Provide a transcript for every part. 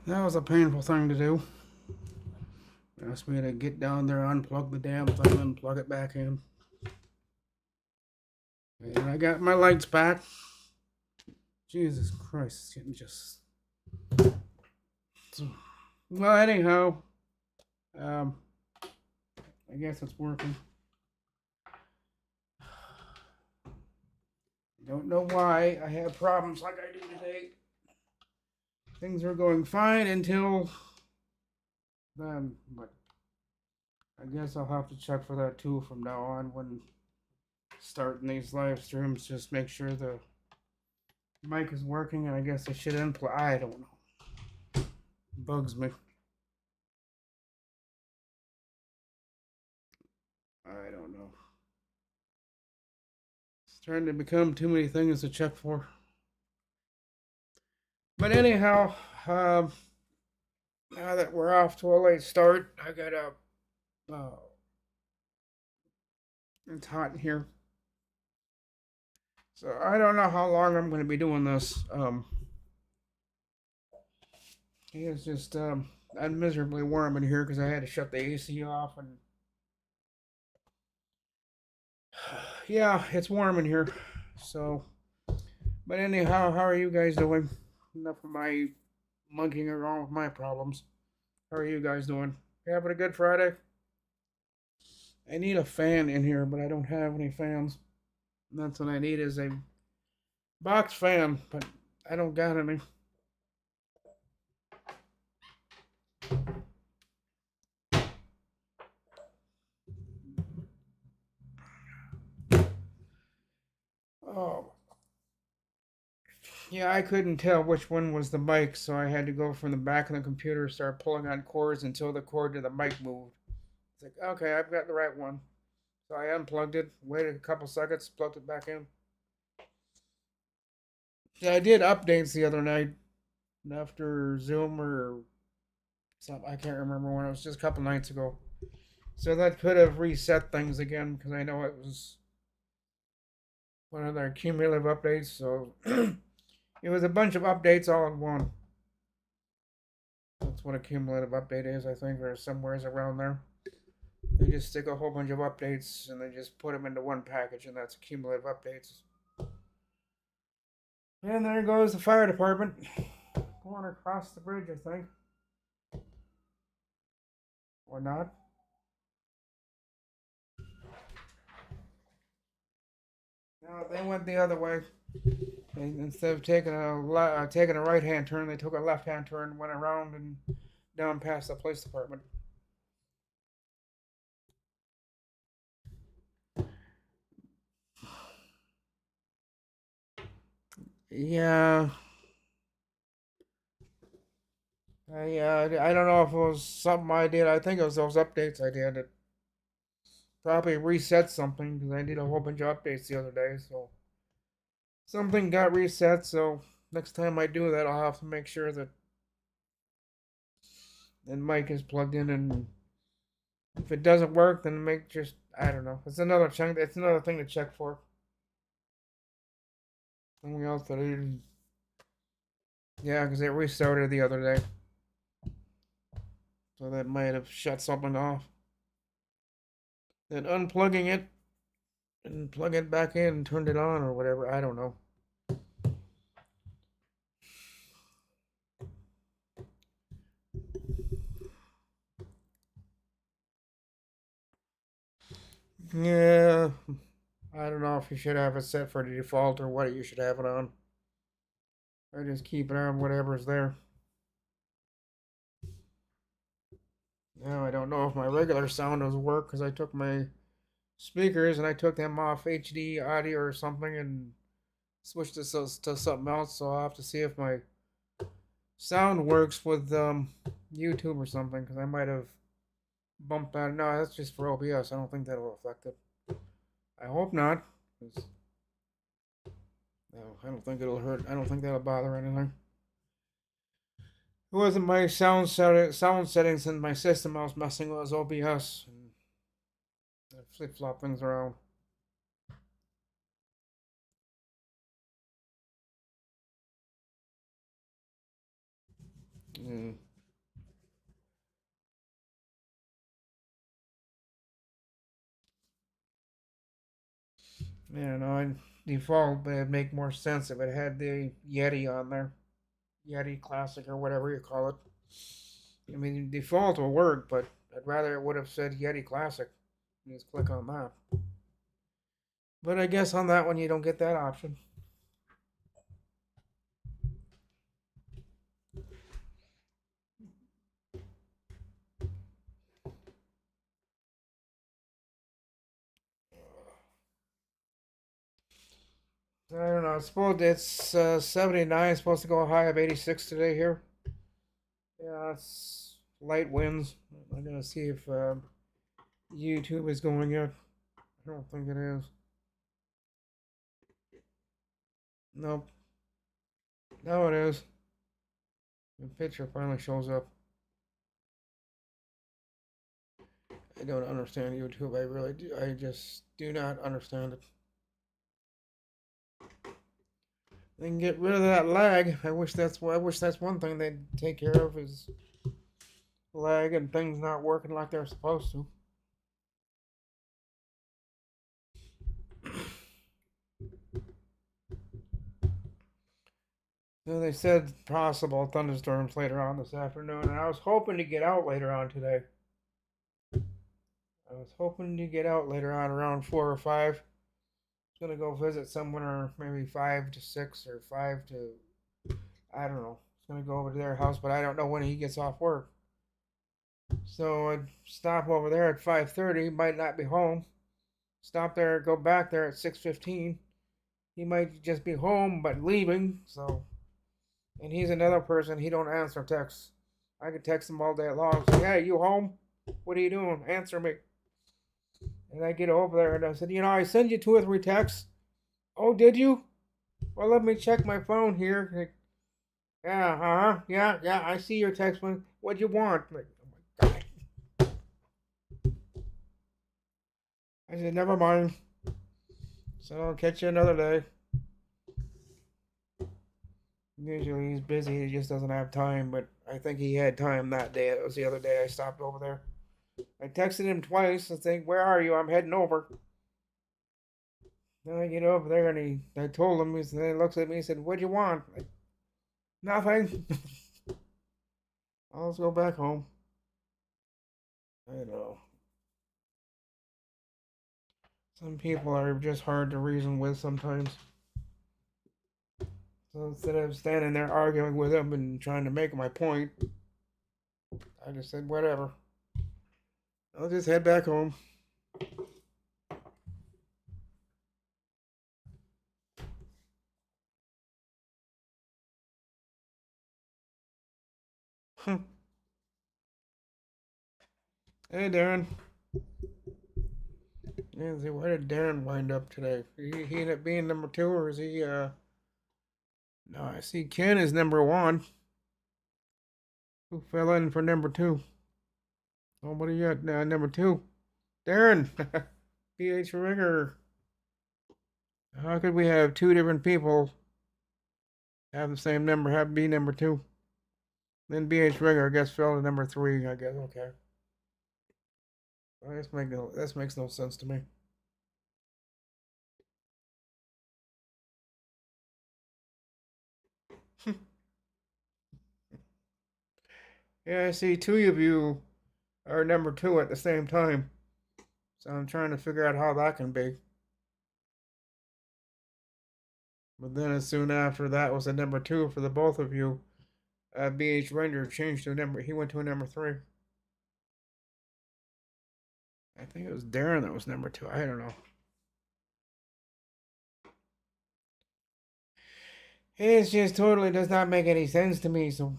That was a painful thing to do. Asked me to get down there, unplug the damn thing, and plug it back in. And I got my lights back. Jesus Christ, it's getting just. So, well, anyhow, um, I guess it's working. Don't know why I have problems like I do today. Things were going fine until then, but I guess I'll have to check for that too from now on when starting these live streams. Just make sure the mic is working, and I guess I should unplug. I don't know. Bugs me. I don't know. It's starting to become too many things to check for. But anyhow, now that we're off to a late start, I got a. It's hot in here, so I don't know how long I'm going to be doing this. It's just I'm miserably warm in here because I had to shut the AC off, and yeah, it's warm in here. So, but anyhow, how are you guys doing? Enough of my monkeying around with my problems. How are you guys doing? You having a good Friday? I need a fan in here, but I don't have any fans. And that's what I need is a box fan, but I don't got any. Oh, yeah, I couldn't tell which one was the mic, so I had to go from the back of the computer, start pulling on cords until the cord to the mic moved. It's like, okay, I've got the right one. So I unplugged it, waited a couple seconds, plugged it back in. Yeah, I did updates the other night after Zoom or something. I can't remember when. It was just a couple nights ago. So that could have reset things again because I know it was one of their cumulative updates. So it was a bunch of updates all in one. That's what a cumulative update is, I think, or somewhere's around there. They just stick a whole bunch of updates and they just put them into one package, and that's cumulative updates. And there goes the fire department going across the bridge, I think. Or not. No, they went the other way. Instead of taking a right hand turn, they took a left hand turn, went around and down past the police department. Yeah, I don't know if it was something I did. I think it was those updates I did. It probably reset something because I did a whole bunch of updates the other day. So something got reset. So next time I do that, I'll have to make sure that the mic is plugged in, and if it doesn't work, then make just I don't know. It's another chunk. It's another thing to check for. Something else that I didn't. Yeah, because it restarted the other day, so that might have shut something off. Then unplugging it and plug it back in and turned it on or whatever. I don't know. Yeah, I don't know if you should have it set for the default or what you should have it on. I just keep it on whatever's there. Now I don't know if my regular sound does work because I took my speakers and I took them off HD audio or something and switched it to something else. So I'll have to see if my sound works with YouTube or something because I might have bumped that. No, that's just for OBS. I don't think that'll affect it. I hope not. 'Cause, no, I don't think it'll hurt. I don't think that'll bother anything. It wasn't my sound settings in my system I was messing with. It was OBS and I flip flop things around. Mm. Yeah, no, I default, but it'd make more sense if it had the Yeti on there. Yeti Classic or whatever you call it. I mean, default will work, but I'd rather it would have said Yeti Classic. You just click on that. But I guess on that one you don't get that option. I don't know. I suppose it's 79. Supposed to go a high of 86 today here. Yeah, it's light winds. I'm gonna see if YouTube is going yet. I don't think it is. Nope. No, it is. The picture finally shows up. I don't understand YouTube. I really do. I just do not understand it. They can get rid of that lag. I wish that's one thing they'd take care of is lag and things not working like they're supposed to. So they said possible thunderstorms later on this afternoon, and I was hoping to get out later on today. I was hoping to get out later on around 4 or 5. I was gonna go visit someone, or maybe 5 to 6 or 5 to, I don't know. I was gonna go over to their house, but I don't know when he gets off work. So I'd stop over there at 5:30. Might not be home. Stop there, go back there at 6:15. He might just be home but leaving. So, and he's another person. He don't answer texts. I could text him all day long. Say, hey, you home? What are you doing? Answer me. And I get over there and I said, I send you 2 or 3 texts. Oh, did you? Well, let me check my phone here. Like, yeah, yeah. I see your text. What'd you want? Like, oh my god. I said, never mind. So I'll catch you another day. Usually he's busy. He just doesn't have time. But I think he had time that day. It was the other day I stopped over there. I texted him twice. I think, where are you? I'm heading over. Then I get over there and I told him. He looks at me and said, "What'd you want?" Like, nothing. I'll just go back home. I know. Some people are just hard to reason with sometimes. So instead of standing there arguing with him and trying to make my point, I just said, whatever. I'll just head back home. Hey, Darren. Yeah, see, where did Darren wind up today? He ended up being number 2, or is he, No, I see Ken is number 1. Who fell in for number 2? Nobody yet. Number 2. Darren. PH Rigger. How could we have 2 different people have the same number, have be number 2? Then BH Rigger, I guess, fell to number 3, I guess. Okay. Well, this makes no sense to me. Yeah, I see 2 of you are number 2 at the same time. So I'm trying to figure out how that can be. But then as soon after that was a number 2 for the both of you. BH Render changed to a number. He went to a number 3. I think it was Darren that was number 2. I don't know. It just totally does not make any sense to me. So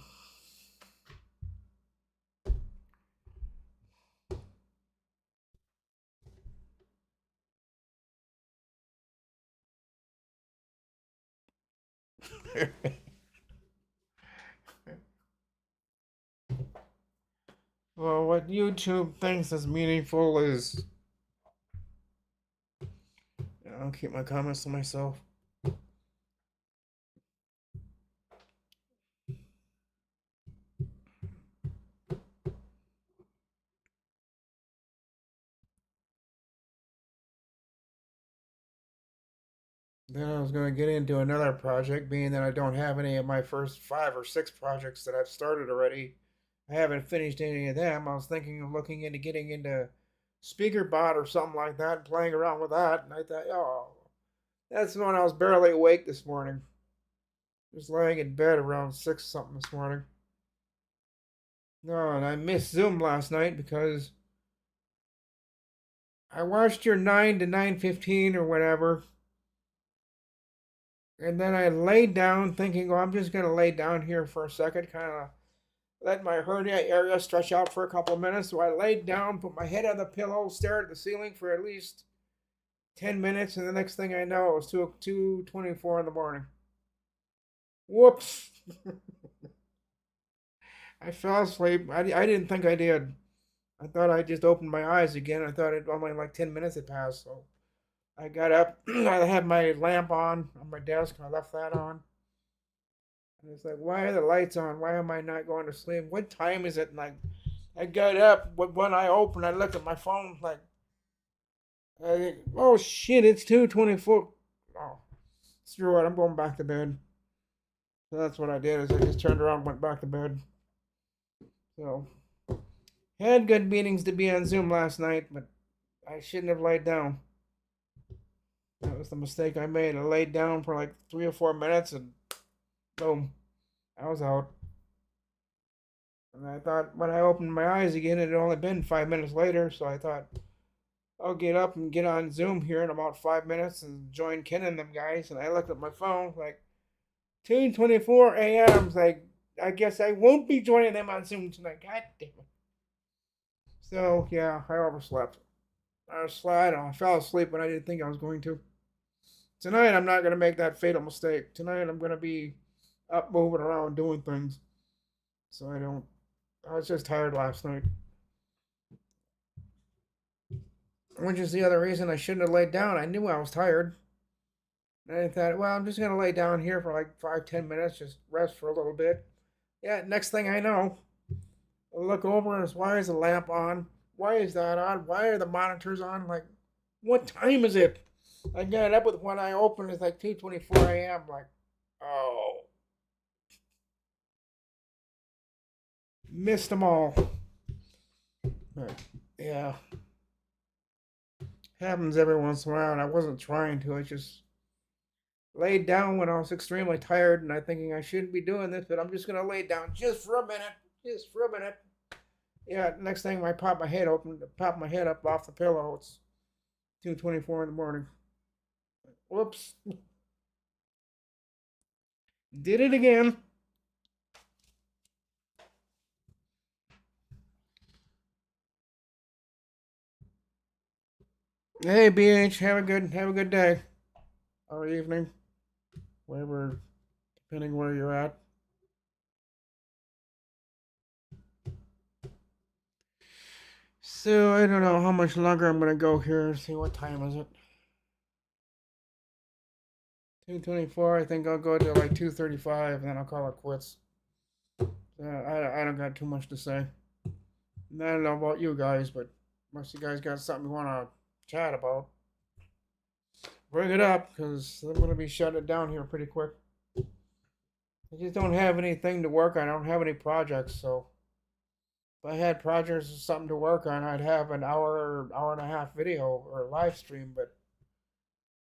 well, what YouTube thinks is meaningful is I'll keep my comments to myself. Then I was going to get into another project, being that I don't have any of my first 5 or 6 projects that I've started already. I haven't finished any of them. I was thinking of looking into getting into SpeakerBot or something like that, and playing around with that. And I thought, oh, that's when I was barely awake this morning. Just laying in bed around 6 something this morning. No, and I missed Zoom last night because I watched your 9 to 9:15 or whatever, and then I laid down thinking, oh, I'm just gonna lay down here for a second, kind of let my hernia area stretch out for a couple of minutes. So I laid down, put my head on the pillow, stared at the ceiling for at least 10 minutes, and the next thing I know, it was 2:24 in the morning. Whoops! I fell asleep. I didn't think I did. I thought I just opened my eyes again. I thought it only like 10 minutes had passed. So I got up. I had my lamp on my desk, and I left that on. And it's like, why are the lights on? Why am I not going to sleep? What time is it? And I got up. When I opened, I looked at my phone. Like, oh shit, it's 2:24. Oh, screw it. I'm going back to bed. So that's what I did. Is I just turned around, and went back to bed. So had good meetings to be on Zoom last night, but I shouldn't have laid down. That was the mistake I made. I laid down for like 3 or 4 minutes, and boom, I was out. And I thought when I opened my eyes again, it had only been 5 minutes later, so I thought I'll get up and get on Zoom here in about 5 minutes and join Ken and them guys. And I looked at my phone, like 2:24 a.m. Like, I guess I won't be joining them on Zoom tonight. God damn it. So yeah, I overslept. I fell asleep when I didn't think I was going to. Tonight I'm not gonna make that fatal mistake. Tonight I'm gonna be up moving around doing things. So I don't. I was just tired last night, which is the other reason I shouldn't have laid down. I knew I was tired, and I thought, well, I'm just gonna lay down here for like 5, 10 minutes, just rest for a little bit. Yeah. Next thing I know, I look over and why is the lamp on? Why is that on? Why are the monitors on? Like, what time is it? I got up with one eye open. It's like 2:24 a.m. Like, oh, missed them all. But yeah, happens every once in a while. And I wasn't trying to. I just laid down when I was extremely tired, and I thinking I shouldn't be doing this, but I'm just gonna lay down just for a minute, just for a minute. Yeah. Next thing, I pop my head open, pop my head up off the pillow. It's 2:24 in the morning. Whoops, did it again. Hey, BH, have a good day or evening, wherever, depending where you're at. So I don't know how much longer I'm gonna go here. See what time is it? 2:24. I think I'll go to like 2:35, and then I'll call it quits. I don't got too much to say. I don't know about you guys, but unless you guys got something you want to chat about, bring it up because I'm gonna be shutting it down here pretty quick. I just don't have anything to work on. I don't have any projects, so if I had projects or something to work on, I'd have an hour and a half video or live stream, but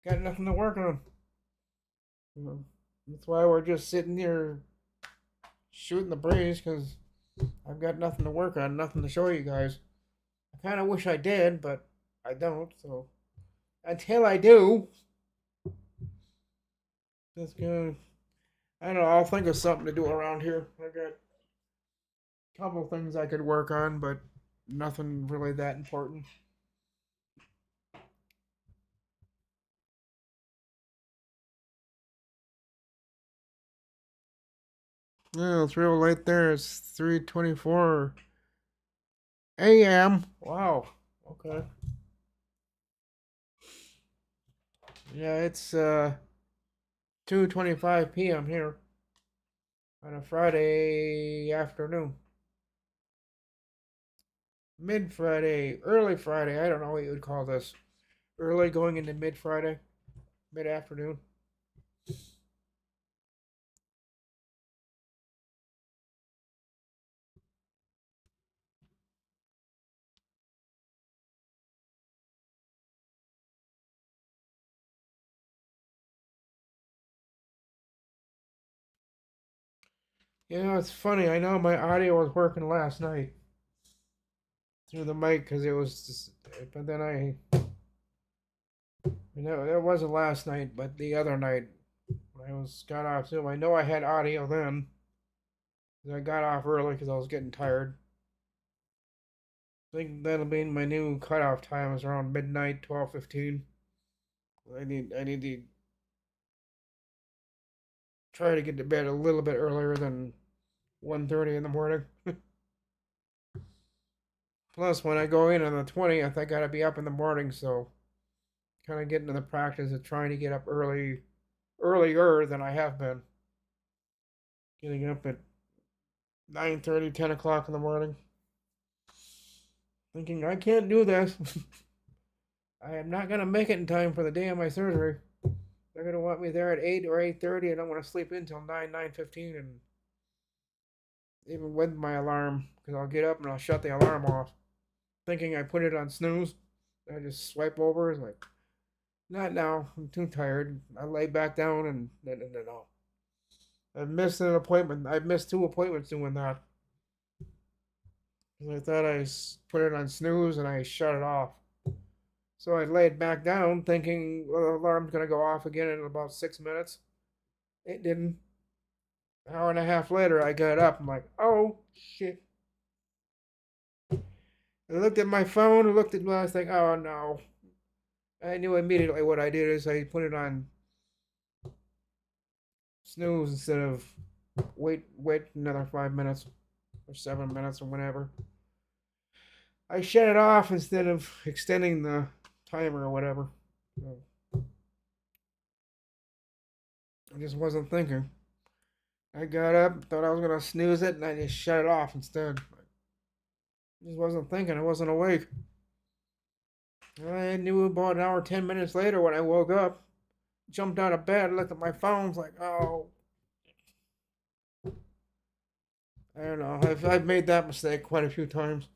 got nothing to work on. That's why we're just sitting here shooting the breeze because I've got nothing to work on, nothing to show you guys. I kind of wish I did, but I don't. So until I do, that's good. I don't know. I'll think of something to do around here. I got a couple things I could work on, but nothing really that important. Yeah, it's real late there. It's 3:24 a.m. Wow. Okay. Yeah, it's 2:25 p.m. here on a Friday afternoon. Mid Friday, early Friday. I don't know what you would call this. Early going into mid Friday. mid afternoon. You know, it's funny. I know my audio was working last night through the mic because it was just, but then you know, it wasn't last night, but the other night when I was got off Zoom. I know I had audio then. 'Cause I got off early because I was getting tired. I think that'll be my new cutoff time is around midnight, 12:15. I need to try to get to bed a little bit earlier than 1:30 in the morning. Plus, when I go in on the 20th, I gotta be up in the morning, so kind of get into the practice of trying to get up earlier than I have been. Getting up at 9:30, 10 o'clock in the morning. Thinking, I can't do this. I am not gonna make it in time for the day of my surgery. They're gonna want me there at 8 or 8:30, and I don't want to sleep in until 9:15, and even with my alarm, because I'll get up and I'll shut the alarm off, thinking I put it on snooze. I just swipe over. It's like, not now. I'm too tired. I lay back down and no. I've missed an appointment. I've missed 2 appointments doing that. I thought I put it on snooze and I shut it off. So I laid back down thinking, well, the alarm's going to go off again in about 6 minutes. It didn't. An hour and a half later, I got up. I'm like, oh, shit. I looked at my phone, I looked at I was like, oh, no. I knew immediately what I did is I put it on snooze instead of wait another 5 minutes or 7 minutes or whatever. I shut it off instead of extending the timer or whatever. So I just wasn't thinking. I got up, thought I was gonna snooze it, and I just shut it off instead. I just wasn't thinking. I wasn't awake. I knew about an hour, 10 minutes later when I woke up, jumped out of bed, looked at my phone, was like, oh, I don't know. I've made that mistake quite a few times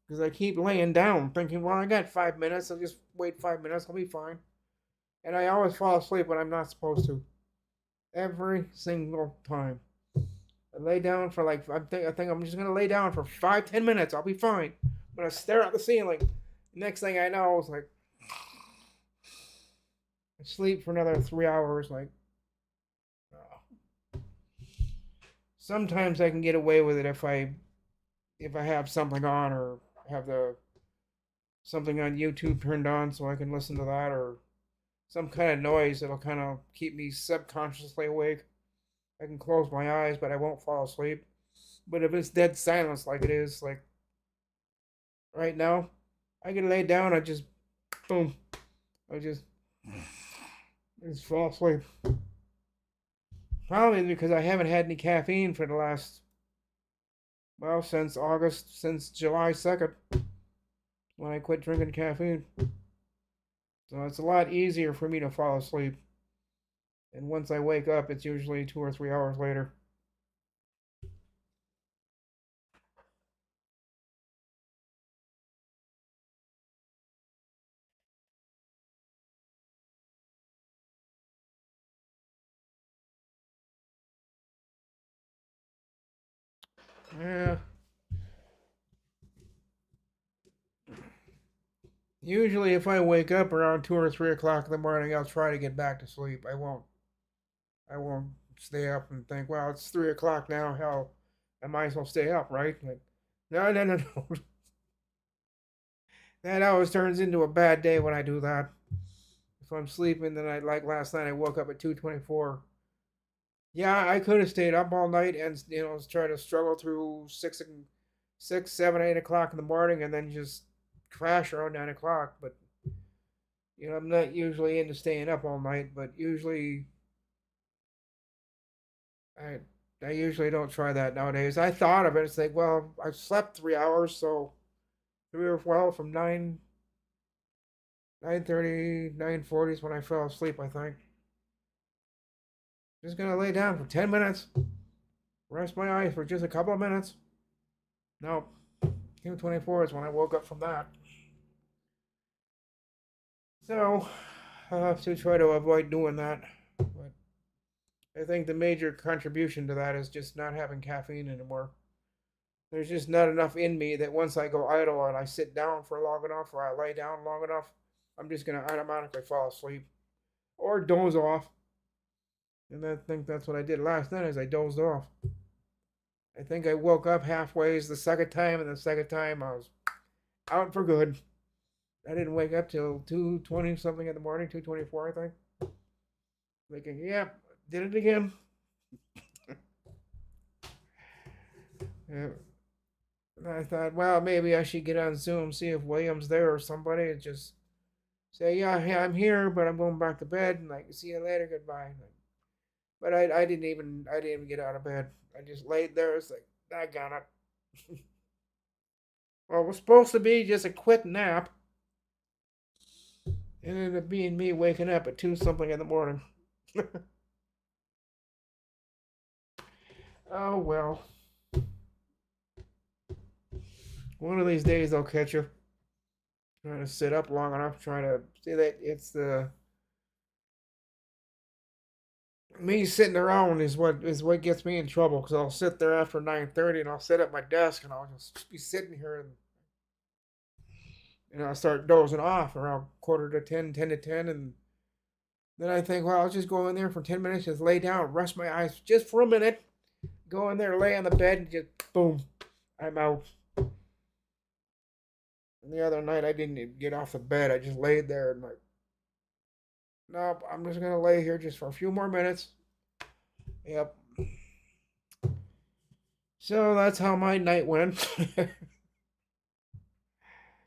because I keep laying down, thinking, well, I got 5 minutes. I'll just wait 5 minutes. I'll be fine. And I always fall asleep when I'm not supposed to. Every single time. I lay down for like I think I'm just gonna lay down for 5-10 minutes. I'll be fine. I'm gonna stare at the ceiling. Next thing I know, it's like I sleep for another 3 hours. Like, oh. Sometimes I can get away with it if I have something on or have the something on YouTube turned on so I can listen to that or some kind of noise that'll kind of keep me subconsciously awake. I can close my eyes, but I won't fall asleep. But if it's dead silence like it is, like right now, I can lay down. I just, boom, I just fall asleep. Probably because I haven't had any caffeine for the last, well, since July 2nd, when I quit drinking caffeine. So it's a lot easier for me to fall asleep. And once I wake up, it's usually 2 or 3 hours later. Yeah. Usually, if I wake up around 2 or 3 o'clock in the morning, I'll try to get back to sleep. I won't. I won't stay up and think, well, it's 3 o'clock now. Hell, I might as well stay up, right? Like, no, no, no, no. That always turns into a bad day when I do that. If I'm sleeping, then I like last night. I woke up at 2:24. Yeah, I could have stayed up all night and try to struggle through 6, 7, 8 o'clock in the morning, and then just crash around 9 o'clock. But I'm not usually into staying up all night. But usually, I I usually don't try that nowadays. I thought of it. It's like, well, I slept 3 hours, so 3 or 12 from 9 9:30, 9:40 is when I fell asleep, I think. Just gonna lay down for 10 minutes, rest my eyes for just a couple of minutes. Nope. 2:24 is when I woke up from that. So, I have to try to avoid doing that. But I think the major contribution to that is just not having caffeine anymore. There's just not enough in me that once I go idle and I sit down for long enough or I lay down long enough, I'm just going to automatically fall asleep or doze off. And I think that's what I did last night is I dozed off. I think I woke up halfway the second time, and the second time I was out for good. I didn't wake up till 2:20 something in the morning, 2:24 I think. Thinking, yep, did it again. Yeah. And I thought, well, maybe I should get on Zoom, see if William's there or somebody, and just say, yeah, hey, I'm here, but I'm going back to bed, and I can see you later, goodbye. But I didn't even get out of bed. I just laid there. It's like, I got it. Well, it was supposed to be just a quick nap. It ended up being me waking up at 2 something in the morning. Oh, well. One of these days I'll catch you. Trying to sit up long enough, trying to see that it's the me sitting around is what gets me in trouble because I'll sit there after 9:30 and I'll sit at my desk and I'll just be sitting here and I'll start dozing off around quarter to 10, 10 to 10, and then I think, well, I'll just go in there for 10 minutes, just lay down, rest my eyes just for a minute, go in there, lay on the bed, and just boom, I'm out. And the other night I didn't even get off the bed. I just laid there and like, nope, I'm just gonna lay here just for a few more minutes. Yep. So that's how my night went.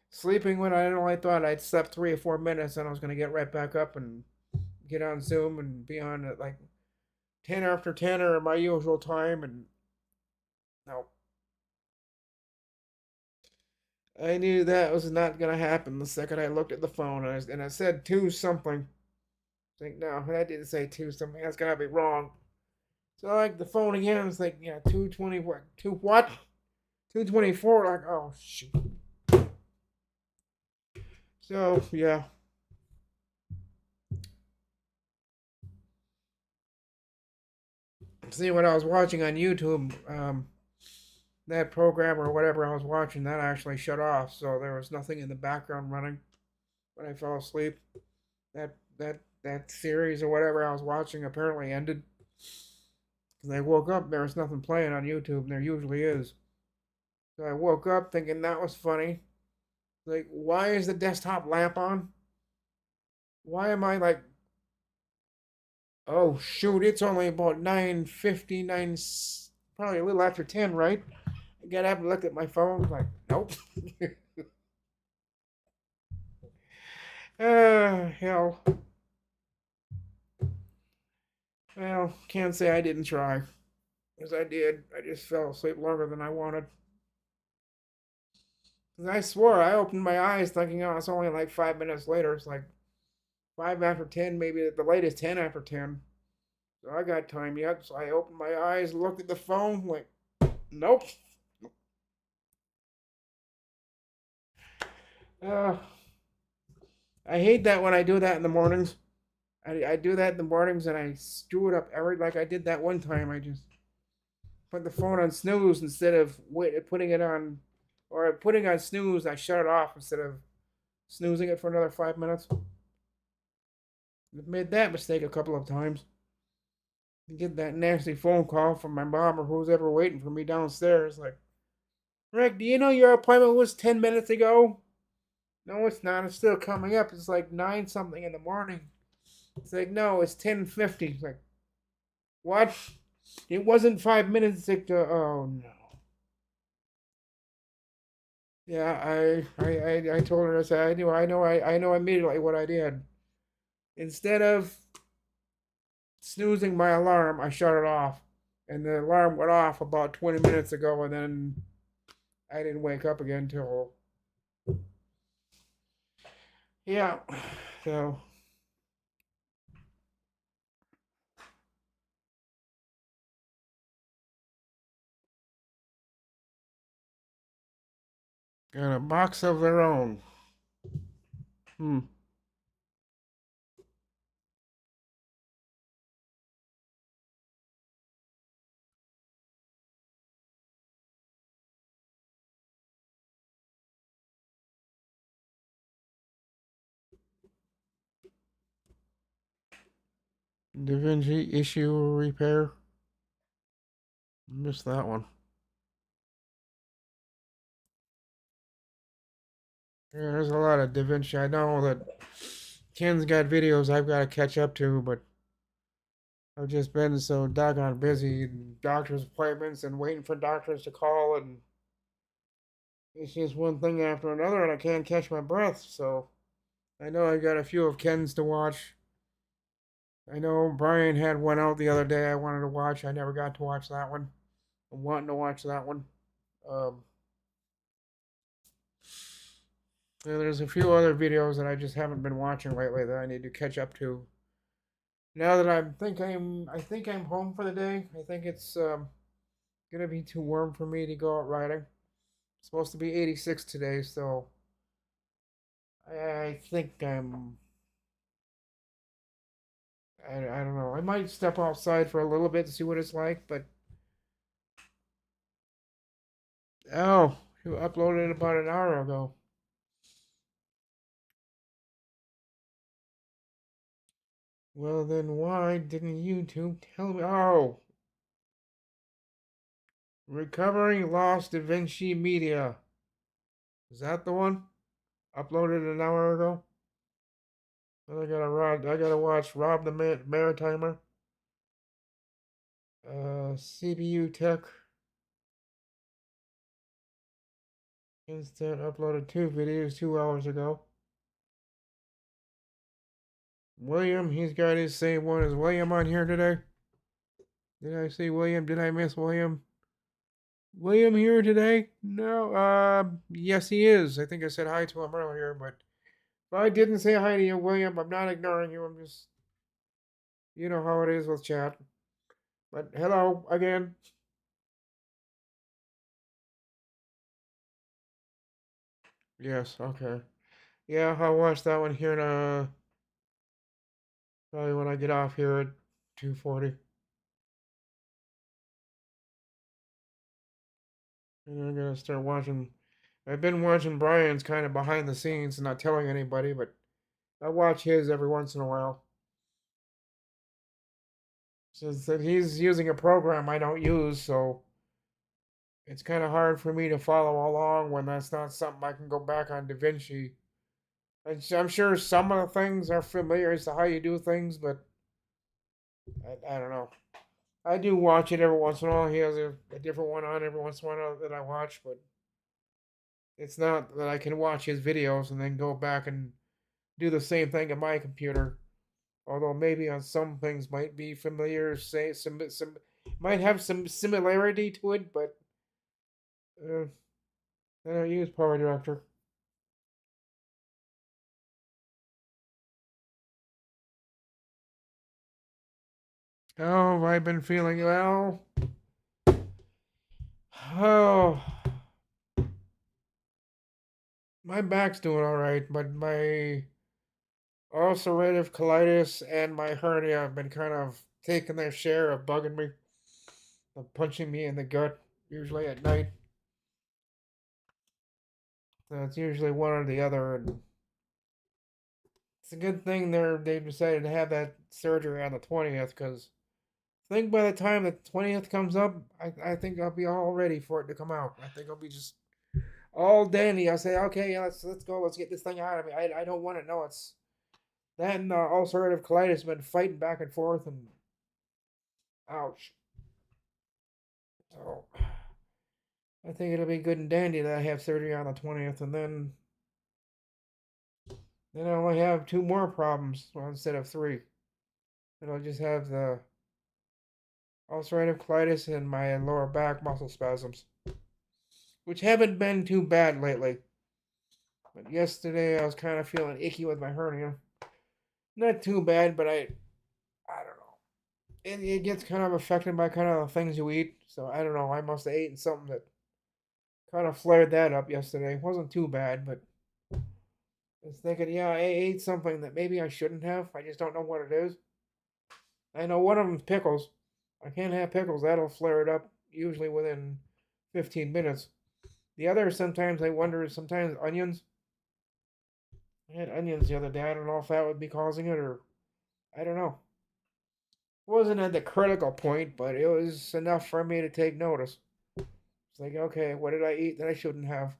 Sleeping when I only thought I'd slept 3 or 4 minutes, and I was gonna get right back up and get on Zoom and be on at like 10 after 10 or my usual time, and no, I knew that was not gonna happen the second I looked at the phone and I said 2 something. It's like, no, that didn't say 2 something. That's gotta be wrong. So like the phone again, it's like, yeah, 2:20 what? 2 what? 2:24. Like, oh shoot. So yeah. See what I was watching on YouTube. That program or whatever I was watching that actually shut off, so there was nothing in the background running when I fell asleep. That series or whatever I was watching apparently ended. Because I woke up, there was nothing playing on YouTube, and there usually is. So I woke up thinking that was funny. Like, why is the desktop lamp on? Why am I like, oh shoot, it's only about 9:59, probably a little after 10, right? I got up and looked at my phone, like, nope. Hell. Well, can't say I didn't try. Because I did. I just fell asleep longer than I wanted. 'Cause I swore I opened my eyes thinking, oh, it's only like 5 minutes later. It's like 5 after 10, maybe at the latest 10 after 10. So I got time yet. So I opened my eyes, looked at the phone, like, nope. Uh, I hate that when I do that in the mornings. I do that in the mornings and I screw it up every, like I did that one time. I just put the phone on snooze instead of putting it on, or putting on snooze, I shut it off instead of snoozing it for another 5 minutes. I've made that mistake a couple of times. You get that nasty phone call from my mom or who's ever waiting for me downstairs, like, Rick, do you know your appointment was 10 minutes ago? No, it's not. It's still coming up. It's like 9 something in the morning. It's like, no, it's 10:50. It's like, what? It wasn't 5 minutes ago. Oh, no. Yeah, I told her, I said, I know immediately what I did. Instead of snoozing my alarm, I shut it off. And the alarm went off about 20 minutes ago, and then I didn't wake up again till Yeah. So got a box of their own. Hmm. DaVinci issue repair. Missed that one. Yeah, there's a lot of DaVinci. I know that Ken's got videos I've got to catch up to, but I've just been so doggone busy, doctor's appointments and waiting for doctors to call, and it's just one thing after another, and I can't catch my breath. So I know I got a few of Ken's to watch. I know Brian had one out the other day I wanted to watch. I never got to watch that one. I'm wanting to watch that one. Um, and there's a few other videos that I just haven't been watching lately that I need to catch up to. Now that I think I'm home for the day. I think it's gonna be too warm for me to go out riding. It's supposed to be 86 today, so I think I don't know. I might step outside for a little bit to see what it's like, but oh, you uploaded it about an hour ago. Well, then why didn't YouTube tell me? Oh, Recovering Lost Da Vinci Media. Is that the one? Uploaded an hour ago? Then I gotta watch Rob the Maritimer. CPU Tech. Instant uploaded two videos 2 hours ago. William, he's got his same one. Is William on here today? Did I see William? Did I miss William? William here today? No. Yes, he is. I think I said hi to him earlier, but if I didn't say hi to you, William, I'm not ignoring you. I'm just, you know how it is with chat. But hello again. Yes. Okay. Yeah, I'll watch that one here in probably when I get off here at 2:40. And I'm gonna start watching. I've been watching Brian's kind of behind the scenes and not telling anybody, but I watch his every once in a while. Says that he's using a program I don't use, so it's kind of hard for me to follow along when that's not something I can go back on DaVinci. I'm sure some of the things are familiar as to how you do things, but I don't know. I do watch it every once in a while. He has a different one on every once in a while that I watch, but it's not that I can watch his videos and then go back and do the same thing on my computer. Although maybe on some things might be familiar, say some might have some similarity to it, but uh, I don't use Power Director. Oh, I've been feeling well. Oh, my back's doing all right, but my ulcerative colitis and my hernia have been kind of taking their share of bugging me, of punching me in the gut, usually at night. So it's usually one or the other, and it's a good thing they've decided to have that surgery on the 20th, because I think by the time the 20th comes up, I think I'll be all ready for it to come out. I think I'll be just all dandy. I'll say, okay, yeah, let's go, let's get this thing out of me. I don't want to know it's that and ulcerative colitis have been fighting back and forth, and ouch. So I think it'll be good and dandy that I have surgery on the 20th, and then I only have two more problems instead of three. And I'll just have the ulcerative colitis and my lower back muscle spasms, which haven't been too bad lately. But yesterday I was kind of feeling icky with my hernia. Not too bad, but I don't know. It gets kind of affected by kind of the things you eat. So I don't know. I must have eaten something that kind of flared that up yesterday. It wasn't too bad, but I was thinking, yeah, I ate something that maybe I shouldn't have. I just don't know what it is. I know one of them's pickles. I can't have pickles. That'll flare it up usually within 15 minutes. The other, sometimes I wonder, sometimes onions. I had onions the other day. I don't know if that would be causing it or I don't know. It wasn't at the critical point, but it was enough for me to take notice. It's like, okay, what did I eat that I shouldn't have?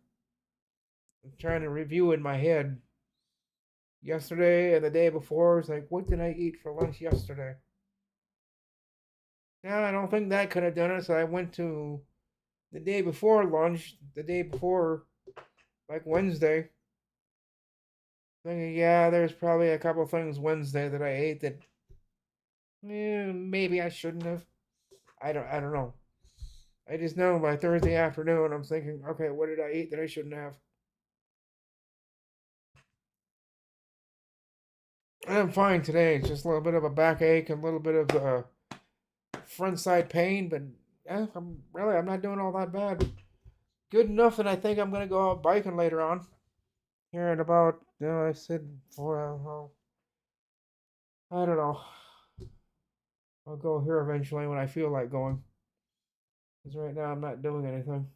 I'm trying to review in my head. Yesterday and the day before, it's like, what did I eat for lunch yesterday? Now, I don't think that could have done it, so I went to the day before lunch, the day before, like Wednesday. Thinking, yeah, there's probably a couple things Wednesday that I ate that maybe I shouldn't have. I don't know. I just know by Thursday afternoon, I'm thinking, okay, what did I eat that I shouldn't have? I'm fine today. It's just a little bit of a backache and a little bit of front side pain, but I'm not doing all that bad. Good enough that I think I'm gonna go out biking later on. Here in about, I said for I don't know. I'll go here eventually when I feel like going. Because right now I'm not doing anything.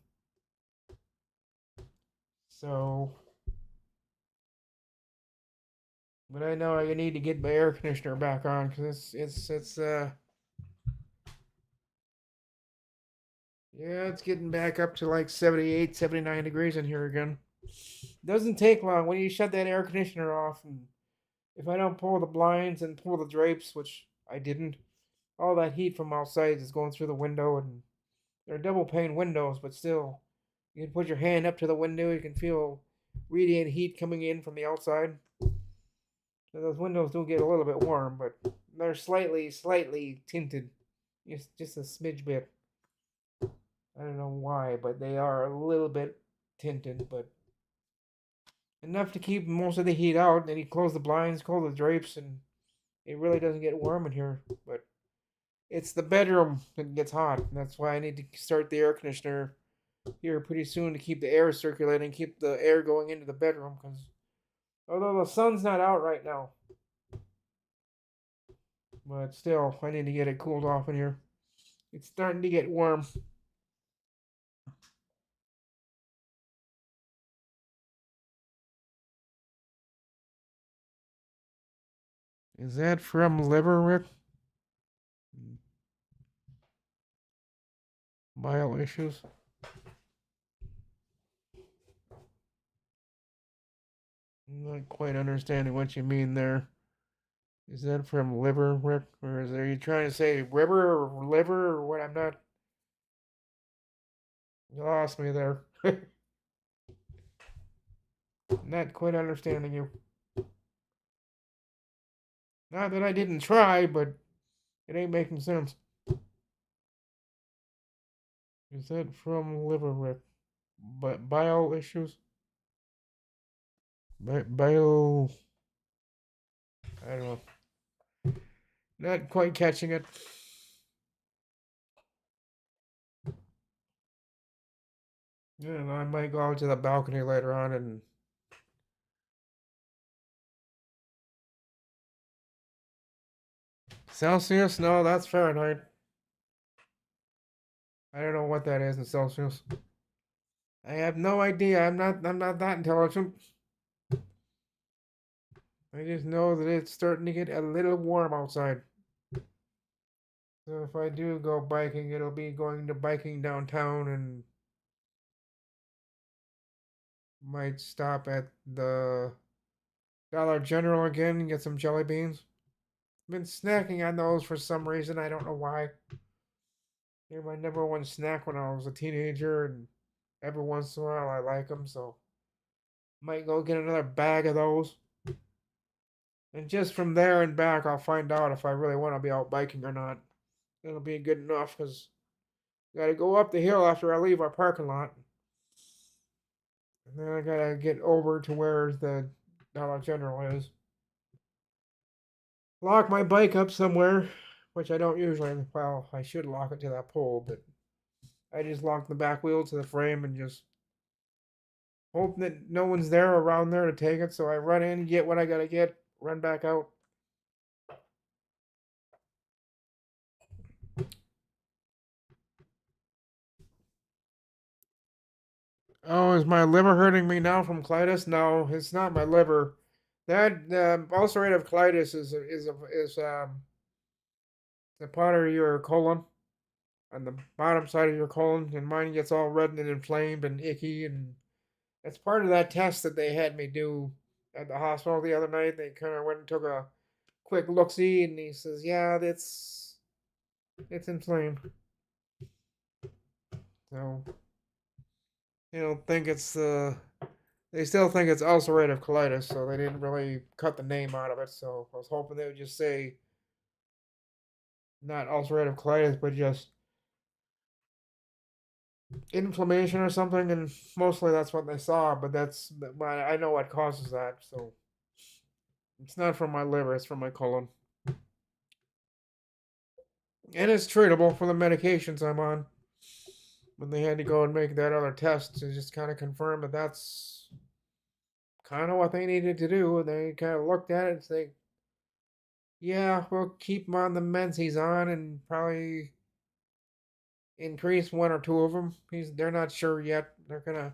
So, but I know I need to get my air conditioner back on because it's yeah, it's getting back up to like 78, 79 degrees in here again. Doesn't take long when you shut that air conditioner off, and if I don't pull the blinds and pull the drapes, which I didn't, all that heat from outside is going through the window, and they're double pane windows, but still, you can put your hand up to the window, you can feel radiant heat coming in from the outside. So those windows do get a little bit warm, but they're slightly tinted, just a smidge bit. I don't know why, but they are a little bit tinted, but enough to keep most of the heat out. Then you close the blinds, close the drapes, and it really doesn't get warm in here. But it's the bedroom that gets hot. And that's why I need to start the air conditioner here pretty soon to keep the air circulating, keep the air going into the bedroom. Because although the sun's not out right now, but still, I need to get it cooled off in here. It's starting to get warm. Is that from liver, Rick? Bile issues? I'm not quite understanding what you mean there. Is that from liver, Rick? Or are you trying to say river or liver or what? I'm not. You lost me there. Not quite understanding you. Not that I didn't try, but it ain't making sense. Is that from liver, Rick? But bile issues? Bile. I don't know. Not quite catching it. Yeah, I might go out to the balcony later on and. Celsius? No, that's Fahrenheit. I don't know what that is in Celsius. I have no idea. I'm not that intelligent. I just know that it's starting to get a little warm outside. So if I do go biking, it'll be going to biking downtown and might stop at the Dollar General again and get some jelly beans. Been snacking on those for some reason. I don't know why. They're my number one snack when I was a teenager, and every once in a while I like them, so might go get another bag of those. And just from there and back, I'll find out if I really want to be out biking or not. It'll be good enough because I got to go up the hill after I leave our parking lot. And then I gotta get over to where the Dollar General is. Lock my bike up somewhere, which I don't usually. Well, I should lock it to that pole, but I just lock the back wheel to the frame and just hope that no one's there around there to take it. So I run in, get what I gotta get, run back out. Oh, is my liver hurting me now from colitis? No, it's not my liver. That ulcerative colitis is the part of your colon on the bottom side of your colon, and mine gets all red and inflamed and icky, and it's part of that test that they had me do at the hospital the other night. They kind of went and took a quick look see, and he says, "Yeah, it's inflamed." So they don't think it's they still think it's ulcerative colitis, so they didn't really cut the name out of it. So I was hoping they would just say not ulcerative colitis, but just inflammation or something. And mostly that's what they saw. But I know what causes that. So it's not from my liver; it's from my colon, and it's treatable for the medications I'm on. When they had to go and make that other test to just kind of confirm that that's kind of what they needed to do, and they kind of looked at it and say, "Yeah, we'll keep him on the meds he's on, and probably increase one or two of them. They're not sure yet. They're gonna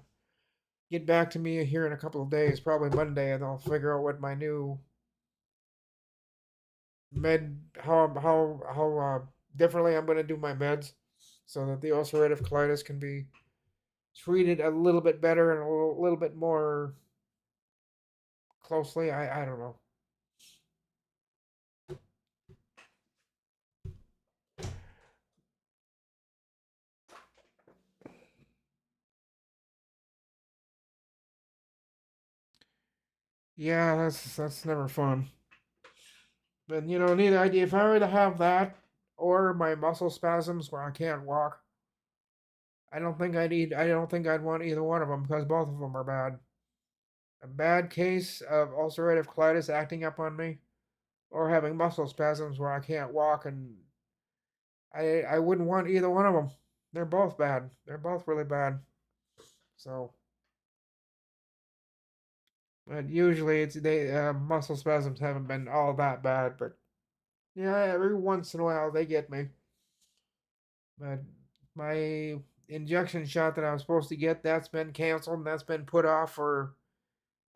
get back to me here in a couple of days, probably Monday, and I'll figure out what my new med how differently I'm gonna do my meds, so that the ulcerative colitis can be treated a little bit better and little bit more closely. I don't know. Yeah, that's never fun. But neither idea. If I were to have that or my muscle spasms where I can't walk, I don't think I'd want either one of them because both of them are bad. A bad case of ulcerative colitis acting up on me, or having muscle spasms where I can't walk, and I wouldn't want either one of them. They're both bad. They're both really bad. So, but usually it's they muscle spasms haven't been all that bad, but yeah, every once in a while they get me. But my injection shot that I was supposed to get, that's been canceled and that's been put off for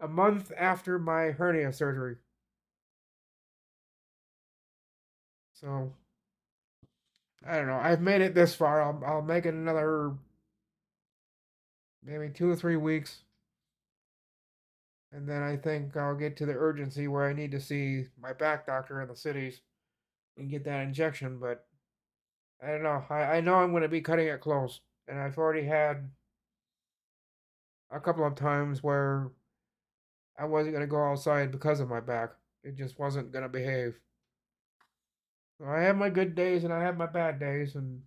a month after my hernia surgery. So I don't know. I've made it this far. I'll make it another maybe 2 or 3 weeks, and then I think I'll get to the urgency where I need to see my back doctor in the cities and get that injection. But I don't know. I know I'm going to be cutting it close, and I've already had a couple of times where I wasn't going to go outside because of my back. It just wasn't going to behave. So I have my good days and I have my bad days, and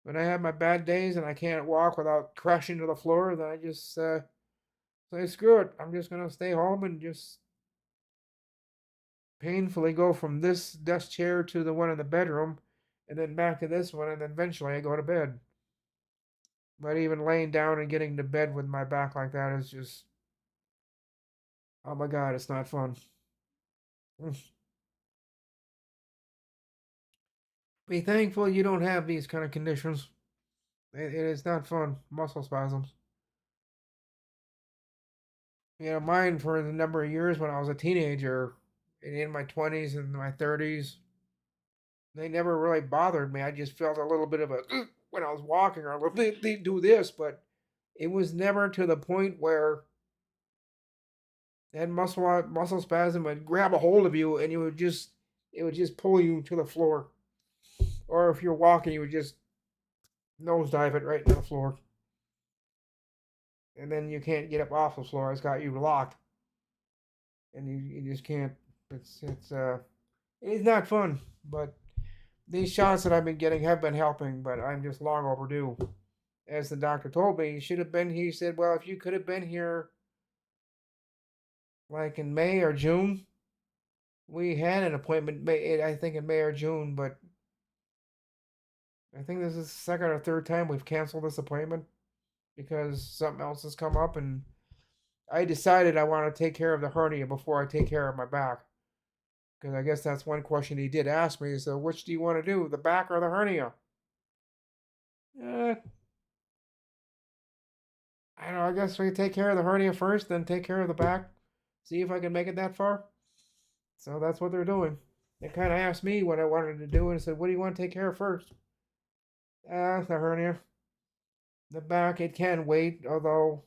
when I have my bad days and I can't walk without crashing to the floor, then I just say screw it. I'm just gonna stay home and just painfully go from this desk chair to the one in the bedroom, and then back to this one, and then eventually I go to bed. But even laying down and getting to bed with my back like that is just, oh my god, it's not fun. Be thankful you don't have these kind of conditions. It is not fun. Muscle spasms. Mine for the number of years when I was a teenager, and in my 20s and my 30s, they never really bothered me. I just felt a little bit of a when I was walking, or they do this, but it was never to the point where that muscle spasm would grab a hold of you and it would just pull you to the floor, or if you're walking, you would just nosedive it right into the floor, and then you can't get up off the floor. It's got you locked, and you just can't. It's not fun, but these shots that I've been getting have been helping, but I'm just long overdue. as the doctor told me. He said, well, if you could have been here like in May or June, we had an appointment, I think in May or June, but I think this is the second or third time we've canceled this appointment because something else has come up, and I decided I want to take care of the hernia before I take care of my back. Because I guess that's one question he did ask me. So, which do you want to do, the back or the hernia? Eh, I don't know. I guess we take care of the hernia first, then take care of the back. See if I can make it that far. So that's what they're doing. They kind of asked me what I wanted to do and said, "What do you want to take care of first?" The hernia. The back, it can wait, although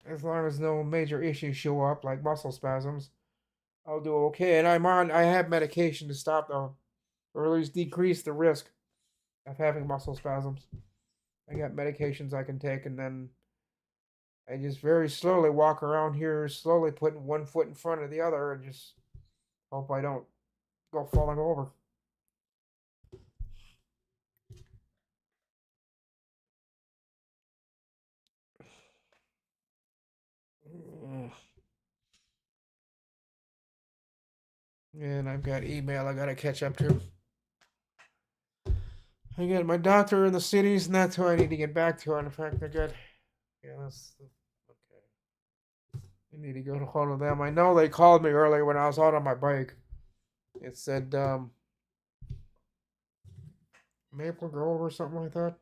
as long as no major issues show up like muscle spasms, I'll do okay. And I have medication to stop them, or at least decrease the risk of having muscle spasms. I got medications I can take, and then I just very slowly walk around here, slowly putting one foot in front of the other, and just hope I don't go falling over. And I've got email I gotta catch up to. I got my doctor in the cities, and that's who I need to get back to. In fact, I got, yeah, that's okay. I need to go to hold of them. I know they called me earlier when I was out on my bike. It said Maple Grove or something like that.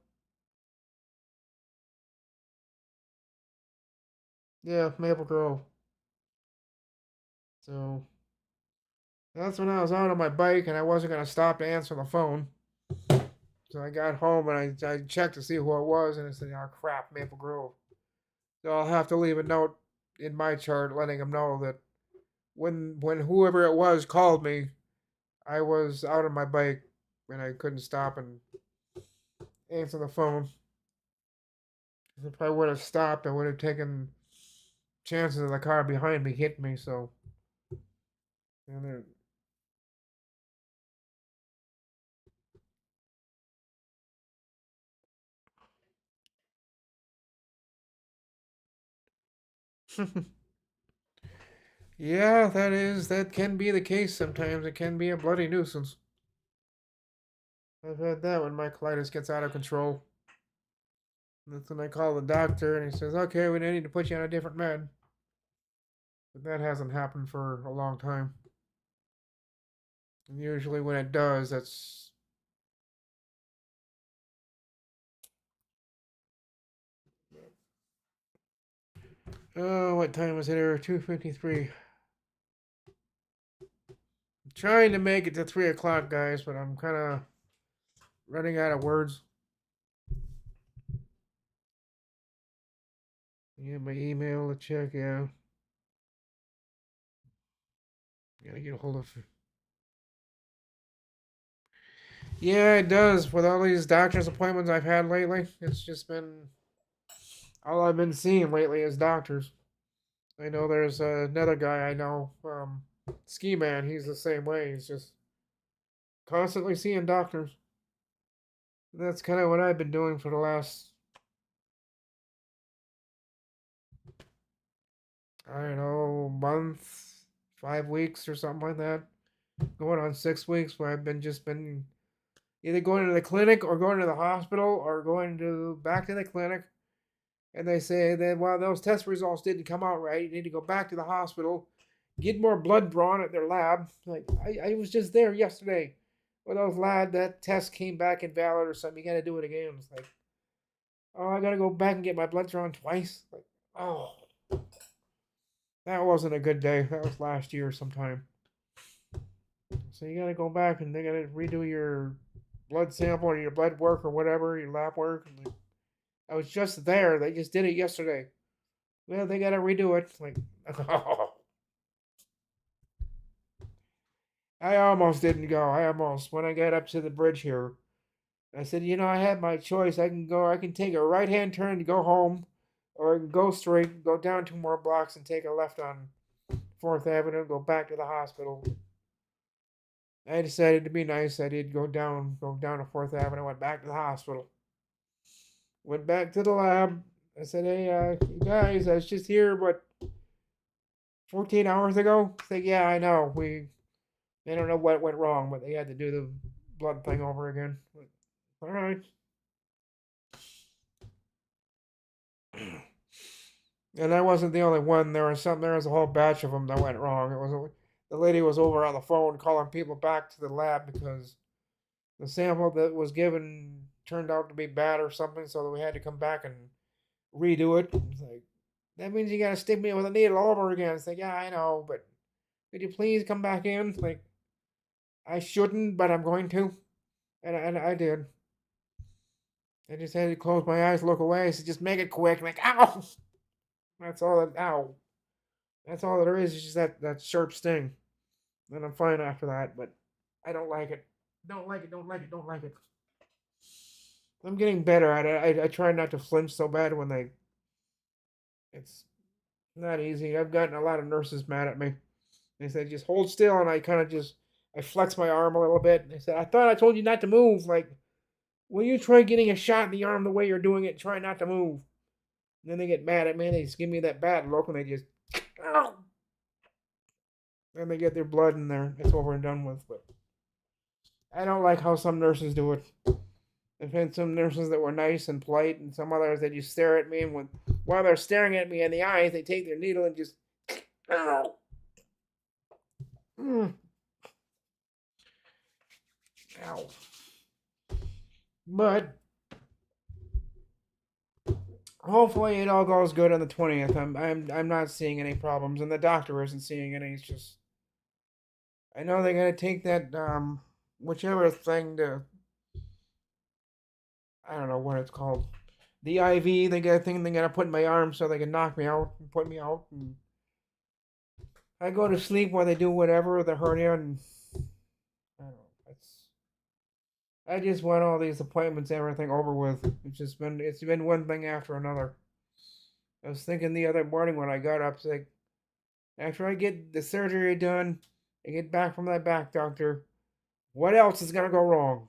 Yeah, Maple Grove. So that's when I was out on my bike and I wasn't gonna stop to answer the phone. So I got home and I checked to see who it was, and it said, "Oh crap, Maple Grove." So I'll have to leave a note in my chart letting them know that when whoever it was called me, I was out on my bike and I couldn't stop and answer the phone. If I would have stopped, I would have taken chances of the car behind me hit me. So, and yeah, that can be the case sometimes. It can be a bloody nuisance. I've had that when my colitis gets out of control. That's when I call the doctor and he says, "Okay, we need to put you on a different med." But that hasn't happened for a long time. And usually when it does, that's oh, what time was it? Here, 2:53. I'm trying to make it to 3 o'clock, guys, but I'm kind of running out of words. Yeah, my email to check. Yeah, gotta get a hold of. Yeah, it does. With all these doctor's appointments I've had lately, it's just been all I've been seeing lately is doctors. I know there's another guy I know, Ski Man. He's the same way. He's just constantly seeing doctors. That's kind of what I've been doing for the last, I don't know, month, 5 weeks or something like that. Going on 6 weeks where I've been either going to the clinic or going to the hospital or going to back to the clinic. And they say that while those test results didn't come out right, you need to go back to the hospital, get more blood drawn at their lab. Like I was just there yesterday. Well, those lab that test came back invalid or something. You got to do it again. It's like, oh, I got to go back and get my blood drawn twice. Like, oh, that wasn't a good day. That was last year sometime. So you got to go back and they got to redo your blood sample or your blood work or whatever, your lab work. And like, I was just there. They just did it yesterday. Well, they got to redo it. Like, oh. I almost didn't go. I almost, when I got up to the bridge here, I said, I had my choice. I can take a right hand turn to go home, or I can go straight, go down 2 more blocks and take a left on 4th Avenue and go back to the hospital. I decided to be nice. I did go down to 4th Avenue, went back to the hospital. Went back to the lab. I said, hey, you guys, I was just here, but 14 hours ago? They said, yeah, I know. They don't know what went wrong, but they had to do the blood thing over again. All right. And I wasn't the only one. There was a whole batch of them that went wrong. The lady was over on the phone calling people back to the lab because the sample that was given turned out to be bad or something, so we had to come back and redo it. It's like, that means you gotta stick me with a needle all over again. It's like, yeah, I know, but could you please come back in? It's like, I shouldn't, but I'm going to. And I did. I just had to close my eyes, look away. So just make it quick. Like, ow! That's all that, ow. That's all there is just that sharp sting. And I'm fine after that, but I don't like it. Don't like it, don't like it, don't like it. I'm getting better at it. I try not to flinch so bad when they. It's not easy. I've gotten a lot of nurses mad at me. They said, just hold still, and I kind of just. I flex my arm a little bit. And they said, I thought I told you not to move. Like, will you try getting a shot in the arm the way you're doing it? Try not to move. And then they get mad at me. And they just give me that bad look, and they just. Ow! And they get their blood in there. It's over and done with. But I don't like how some nurses do it. I've had some nurses that were nice and polite, and some others that just stare at me, and while they're staring at me in the eyes, they take their needle and just. Ow! Mm. Ow. But hopefully it all goes good on the 20th. I'm not seeing any problems, and the doctor isn't seeing any. It's just I know they gotta take that whichever thing to I don't know what it's called. The IV, they got a thing they gotta put in my arm so they can knock me out and put me out. And I go to sleep while they do whatever the hernia, and I don't know. I just want all these appointments, everything over with. It's been one thing after another. I was thinking the other morning when I got up, it's like after I get the surgery done, I get back from that back doctor. What else is gonna go wrong?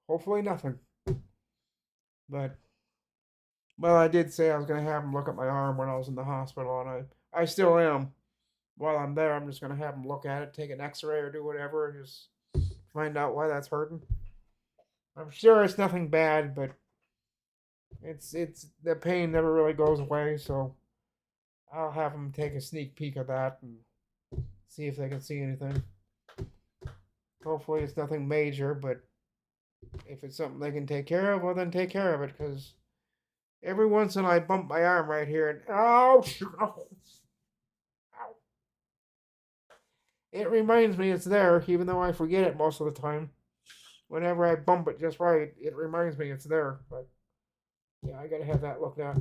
Hopefully nothing. But well, I did say I was gonna have him look at my arm when I was in the hospital, and I still am. While I'm there, I'm just gonna have him look at it, take an X-ray or do whatever, and just find out why that's hurting. I'm sure it's nothing bad, but it's the pain never really goes away, so I'll have them take a sneak peek of that and see if they can see anything. Hopefully, it's nothing major, but if it's something they can take care of, well, then take care of it, because every once in a while I bump my arm right here and ouch! Ow! Ow! It reminds me it's there, even though I forget it most of the time. Whenever I bump it just right, it reminds me it's there. But yeah, I gotta have that looked at.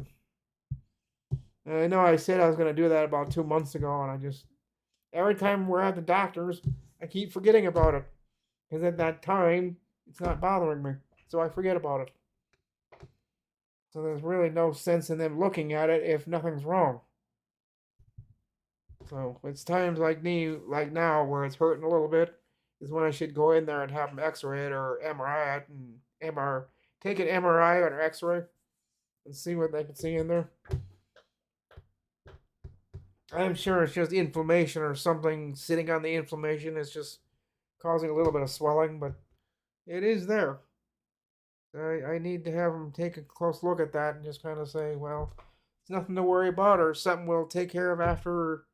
And I know I said I was gonna do that about 2 months ago, and I just every time we're at the doctor's, I keep forgetting about it. Because at that time, it's not bothering me. So I forget about it. So there's really no sense in them looking at it if nothing's wrong. So it's times like now, where it's hurting a little bit, is when I should go in there and have them X-ray it or MRI it and take an MRI or an X-ray and see what they can see in there. I'm sure it's just inflammation or something sitting on the inflammation. It's just causing a little bit of swelling, but it is there. I need to have them take a close look at that and just kind of say, well, it's nothing to worry about, or something we'll take care of after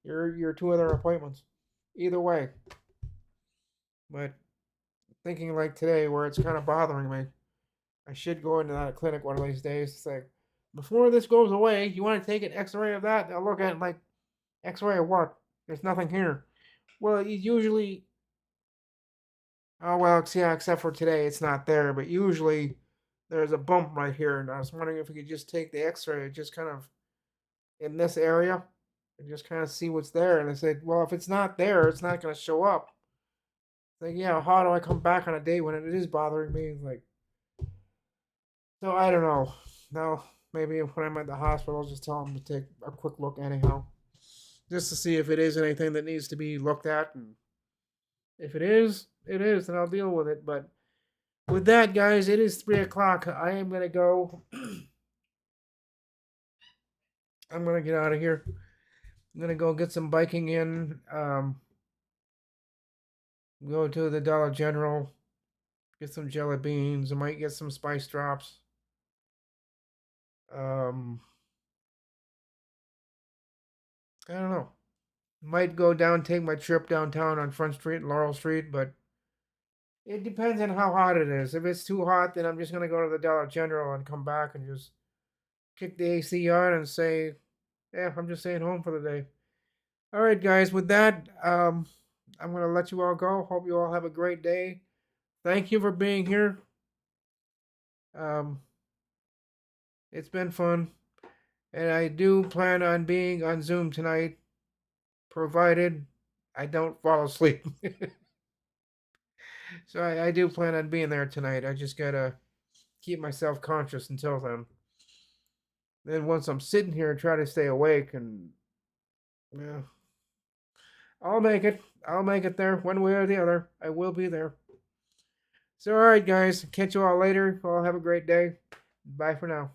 your two other appointments. Either way. But thinking like today, where it's kind of bothering me, I should go into that clinic one of these days to say, before this goes away, you want to take an X-ray of that? I'll look at it like, X-ray of what? There's nothing here. Well, it usually. Oh well, yeah. Except for today, it's not there. But usually, there's a bump right here, and I was wondering if we could just take the X-ray, just kind of in this area, and just kind of see what's there. And I said, well, if it's not there, it's not going to show up. Like, yeah, how do I come back on a day when it is bothering me? Like, so I don't know. Now, maybe when I'm at the hospital, I'll just tell them to take a quick look anyhow, just to see if it is anything that needs to be looked at. And if it is, and I'll deal with it. But with that, guys, it is 3 o'clock. I am gonna go. I'm gonna get out of here. I'm gonna go get some biking in. Go to the Dollar General, get some jelly beans. I might get some spice drops. Um, I don't know. Might go down, take my trip downtown on Front Street and Laurel Street, but it depends on how hot it is. If it's too hot, then I'm just gonna go to the Dollar General and come back and just kick the AC on and say, "Yeah, I'm just staying home for the day." All right, guys. With that, I'm gonna let you all go. Hope you all have a great day. Thank you for being here. Um, it's been fun, and I do plan on being on Zoom tonight, provided I don't fall asleep. So I do plan on being there tonight. I just gotta keep myself conscious until then. Then once I'm sitting here and try to stay awake, and yeah, I'll make it. I'll make it there one way or the other. I will be there. So all right, guys. Catch you all later. All have a great day. Bye for now.